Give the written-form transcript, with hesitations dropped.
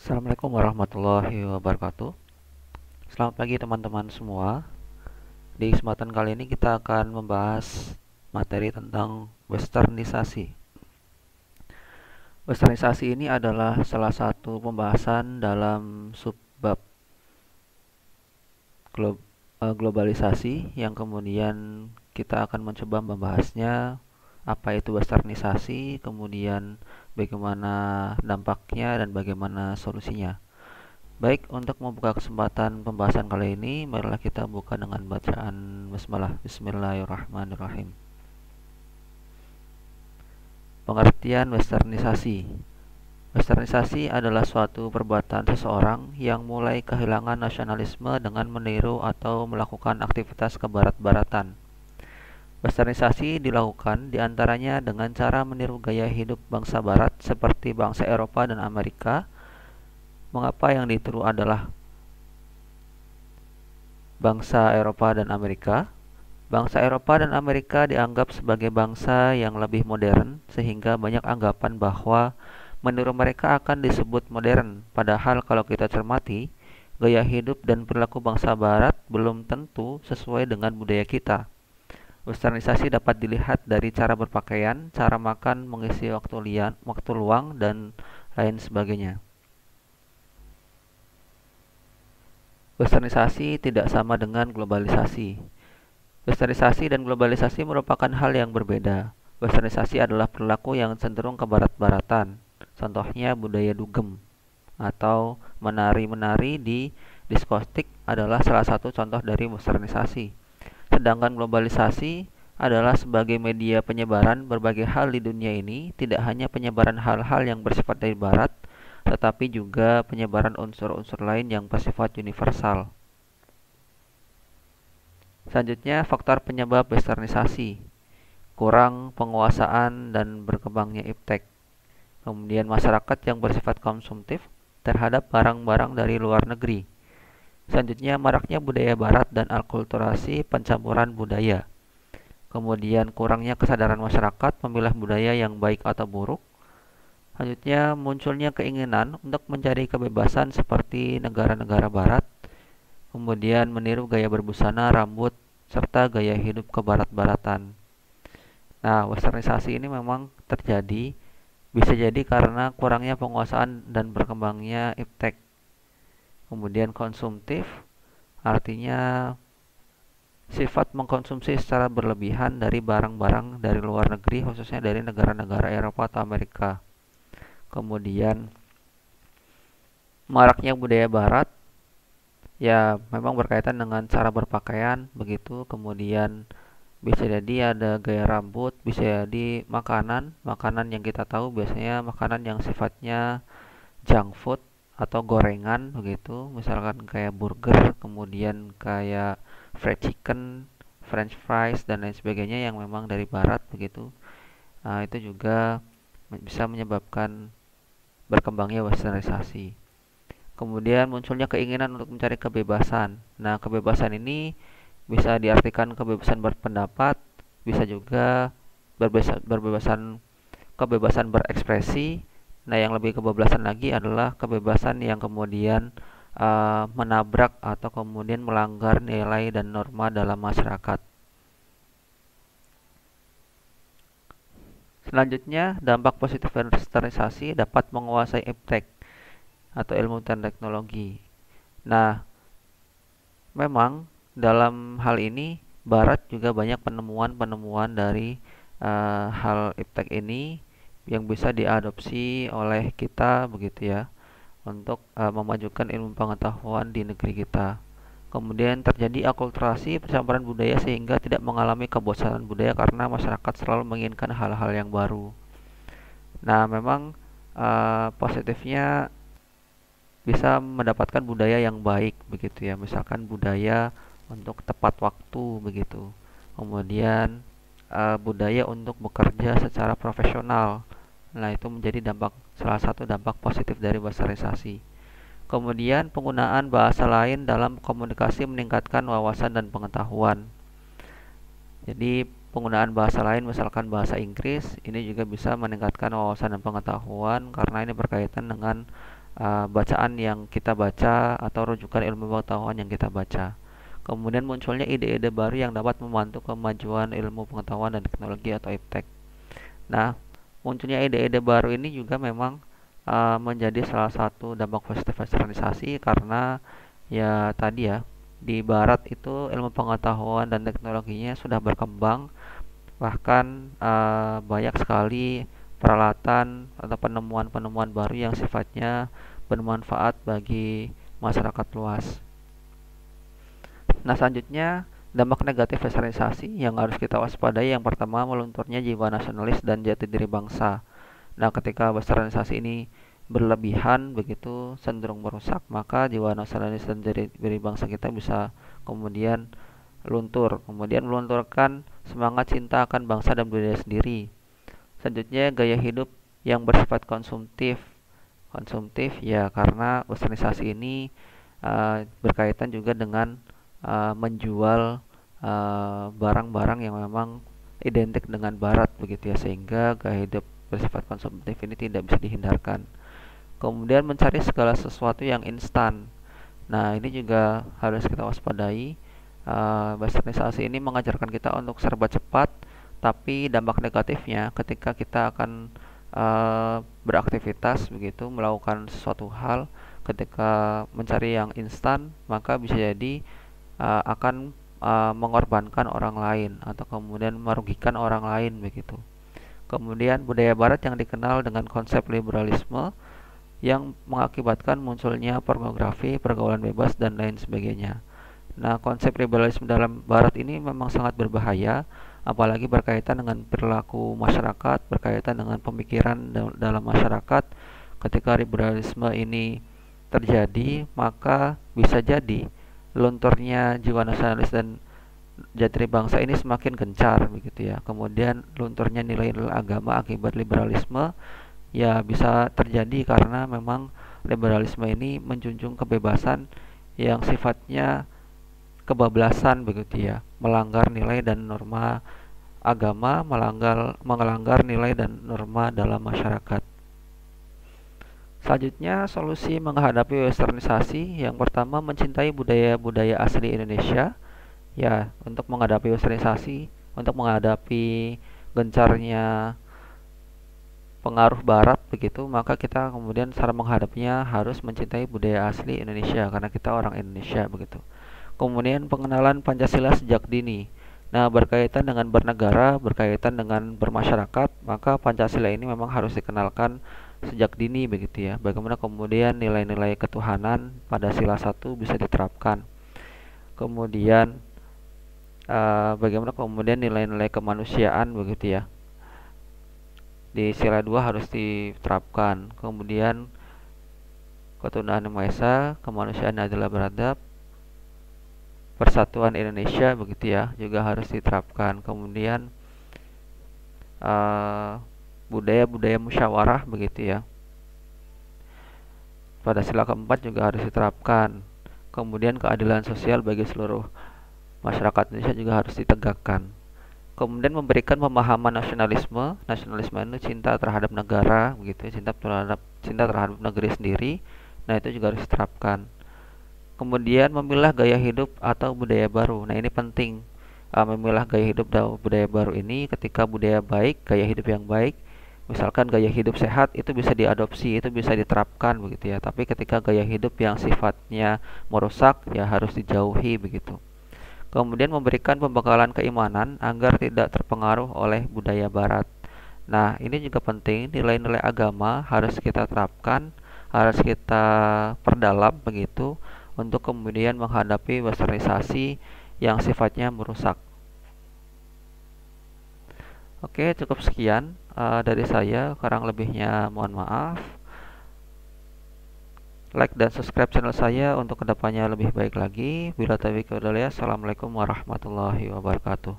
Assalamualaikum warahmatullahi wabarakatuh. Selamat pagi teman-teman semua. Di kesempatan kali ini kita akan membahas materi tentang westernisasi. Westernisasi ini adalah salah satu pembahasan dalam subbab globalisasi yang kemudian kita akan mencoba membahasnya, apa itu westernisasi, kemudian bagaimana dampaknya dan bagaimana solusinya. Baik, untuk membuka kesempatan pembahasan kali ini, marilah kita buka dengan bacaan basmalah. Bismillahirrahmanirrahim. Pengertian westernisasi. Westernisasi adalah suatu perbuatan seseorang yang mulai kehilangan nasionalisme dengan meniru atau melakukan aktivitas kebarat-baratan. Westernisasi dilakukan diantaranya dengan cara meniru gaya hidup bangsa barat seperti bangsa Eropa dan Amerika. Mengapa yang ditiru adalah bangsa Eropa dan Amerika? Bangsa Eropa dan Amerika dianggap sebagai bangsa yang lebih modern, sehingga banyak anggapan bahwa meniru mereka akan disebut modern. Padahal kalau kita cermati, gaya hidup dan perilaku bangsa Barat belum tentu sesuai dengan budaya kita. Westernisasi dapat dilihat dari cara berpakaian, cara makan, mengisi waktu luang, dan lain sebagainya. Westernisasi tidak sama dengan globalisasi. Westernisasi dan globalisasi merupakan hal yang berbeda. Westernisasi adalah perilaku yang cenderung ke barat-baratan. Contohnya budaya dugem atau menari-menari di diskotik adalah salah satu contoh dari westernisasi. Sedangkan globalisasi adalah sebagai media penyebaran berbagai hal di dunia ini, tidak hanya penyebaran hal-hal yang bersifat dari barat, tetapi juga penyebaran unsur-unsur lain yang bersifat universal. Selanjutnya, faktor penyebab westernisasi. Kurang penguasaan dan berkembangnya iptek. Kemudian masyarakat yang bersifat konsumtif terhadap barang-barang dari luar negeri. Selanjutnya, maraknya budaya barat dan akulturasi pencampuran budaya. Kemudian, kurangnya kesadaran masyarakat memilah budaya yang baik atau buruk. Selanjutnya, munculnya keinginan untuk mencari kebebasan seperti negara-negara barat. Kemudian, meniru gaya berbusana, rambut, serta gaya hidup kebarat-baratan. Nah, westernisasi ini memang terjadi, bisa jadi karena kurangnya penguasaan dan berkembangnya iptek. Kemudian konsumtif, artinya sifat mengkonsumsi secara berlebihan dari barang-barang dari luar negeri, khususnya dari negara-negara Eropa atau Amerika. Kemudian maraknya budaya barat, ya memang berkaitan dengan cara berpakaian begitu. Kemudian bisa jadi ada gaya rambut, bisa jadi makanan yang kita tahu biasanya makanan yang sifatnya junk food atau gorengan begitu, misalkan kayak burger, kemudian kayak fried chicken, french fries, dan lain sebagainya yang memang dari barat begitu. Nah, itu juga bisa menyebabkan berkembangnya westernisasi. Kemudian munculnya keinginan untuk mencari kebebasan. Nah, kebebasan ini bisa diartikan kebebasan berpendapat, bisa juga kebebasan berekspresi. Nah, yang lebih kebablasan lagi adalah kebebasan yang kemudian menabrak atau kemudian melanggar nilai dan norma dalam masyarakat. Selanjutnya, dampak positif westernisasi dapat menguasai iptek atau ilmu dan teknologi. Nah, memang dalam hal ini Barat juga banyak penemuan-penemuan dari hal iptek ini yang bisa diadopsi oleh kita begitu ya, untuk memajukan ilmu pengetahuan di negeri kita. Kemudian terjadi akulturasi percampuran budaya sehingga tidak mengalami kebosanan budaya karena masyarakat selalu menginginkan hal-hal yang baru. Nah, memang positifnya bisa mendapatkan budaya yang baik begitu ya. Misalkan budaya untuk tepat waktu begitu. Kemudian budaya untuk bekerja secara profesional. Nah, itu menjadi salah satu dampak positif dari westernisasi. Kemudian penggunaan bahasa lain dalam komunikasi meningkatkan wawasan dan pengetahuan. Jadi penggunaan bahasa lain misalkan bahasa Inggris ini juga bisa meningkatkan wawasan dan pengetahuan karena ini berkaitan dengan bacaan yang kita baca atau rujukan ilmu pengetahuan yang kita baca. Kemudian munculnya ide-ide baru yang dapat membantu kemajuan ilmu pengetahuan dan teknologi atau iptek. Nah, munculnya ide-ide baru ini juga memang menjadi salah satu dampak positif westernisasi karena ya tadi ya, di barat itu ilmu pengetahuan dan teknologinya sudah berkembang, bahkan banyak sekali peralatan atau penemuan-penemuan baru yang sifatnya bermanfaat bagi masyarakat luas. Nah, selanjutnya dampak negatif westernisasi yang harus kita waspadai, yang pertama melunturnya jiwa nasionalis dan jati diri bangsa. Nah, ketika westernisasi ini berlebihan begitu cenderung merusak, maka jiwa nasionalis dan jati diri bangsa kita bisa kemudian luntur, kemudian melunturkan semangat cinta akan bangsa dan budaya sendiri. Selanjutnya gaya hidup yang bersifat konsumtif. Konsumtif ya karena westernisasi ini berkaitan juga dengan menjual barang-barang yang memang identik dengan barat begitu ya, sehingga gaya hidup bersifat konsumtif ini tidak bisa dihindarkan. Kemudian mencari segala sesuatu yang instan. Nah, ini juga harus kita waspadai. Westernisasi ini mengajarkan kita untuk serba cepat, tapi dampak negatifnya ketika kita akan beraktivitas begitu, melakukan sesuatu hal, ketika mencari yang instan, maka bisa jadi akan mengorbankan orang lain atau kemudian merugikan orang lain begitu. Kemudian budaya barat yang dikenal dengan konsep liberalisme yang mengakibatkan munculnya pornografi, pergaulan bebas, dan lain sebagainya. Nah, konsep liberalisme dalam barat ini memang sangat berbahaya, apalagi berkaitan dengan perilaku masyarakat, berkaitan dengan pemikiran dalam masyarakat. Ketika liberalisme ini terjadi, maka bisa jadi lunturnya jiwa nasionalis dan jati diri bangsa ini semakin gencar begitu ya. Kemudian lunturnya nilai-nilai agama akibat liberalisme ya bisa terjadi karena memang liberalisme ini menjunjung kebebasan yang sifatnya kebablasan begitu ya, melanggar nilai dan norma agama, melanggar nilai dan norma dalam masyarakat. Selanjutnya, solusi menghadapi westernisasi yang pertama mencintai budaya-budaya asli Indonesia. Ya, untuk menghadapi westernisasi, untuk menghadapi gencarnya pengaruh barat begitu, maka kita kemudian cara menghadapinya harus mencintai budaya asli Indonesia karena kita orang Indonesia begitu. Kemudian pengenalan Pancasila sejak dini. Nah, berkaitan dengan bernegara, berkaitan dengan bermasyarakat, maka Pancasila ini memang harus dikenalkan sejak dini begitu ya. Bagaimana kemudian nilai-nilai ketuhanan pada sila 1 bisa diterapkan. Kemudian bagaimana kemudian nilai-nilai kemanusiaan begitu ya, di sila 2 harus diterapkan. Kemudian ketuhanan yang Maha Esa, kemanusiaan adalah beradab, persatuan Indonesia begitu ya, juga harus diterapkan. Kemudian budaya-budaya musyawarah begitu ya, pada sila keempat juga harus diterapkan. Kemudian keadilan sosial bagi seluruh masyarakat Indonesia juga harus ditegakkan. Kemudian memberikan pemahaman nasionalisme. Nasionalisme itu cinta terhadap negara begitu, cinta terhadap negeri sendiri. Nah, itu juga harus diterapkan. Kemudian memilah gaya hidup atau budaya baru. Nah, ini penting. Memilah gaya hidup dan budaya baru ini, ketika budaya baik, gaya hidup yang baik, misalkan gaya hidup sehat, itu bisa diadopsi, itu bisa diterapkan begitu ya. Tapi ketika gaya hidup yang sifatnya merusak, ya harus dijauhi begitu. Kemudian memberikan pembekalan keimanan agar tidak terpengaruh oleh budaya barat. Nah, ini juga penting, nilai-nilai agama harus kita terapkan, harus kita perdalam begitu, untuk kemudian menghadapi westernisasi yang sifatnya merusak. Oke, cukup sekian dari saya, kurang lebihnya mohon maaf. Like dan subscribe channel saya untuk kedepannya lebih baik lagi. Bila taufiq wal hidayah. Assalamualaikum warahmatullahi wabarakatuh.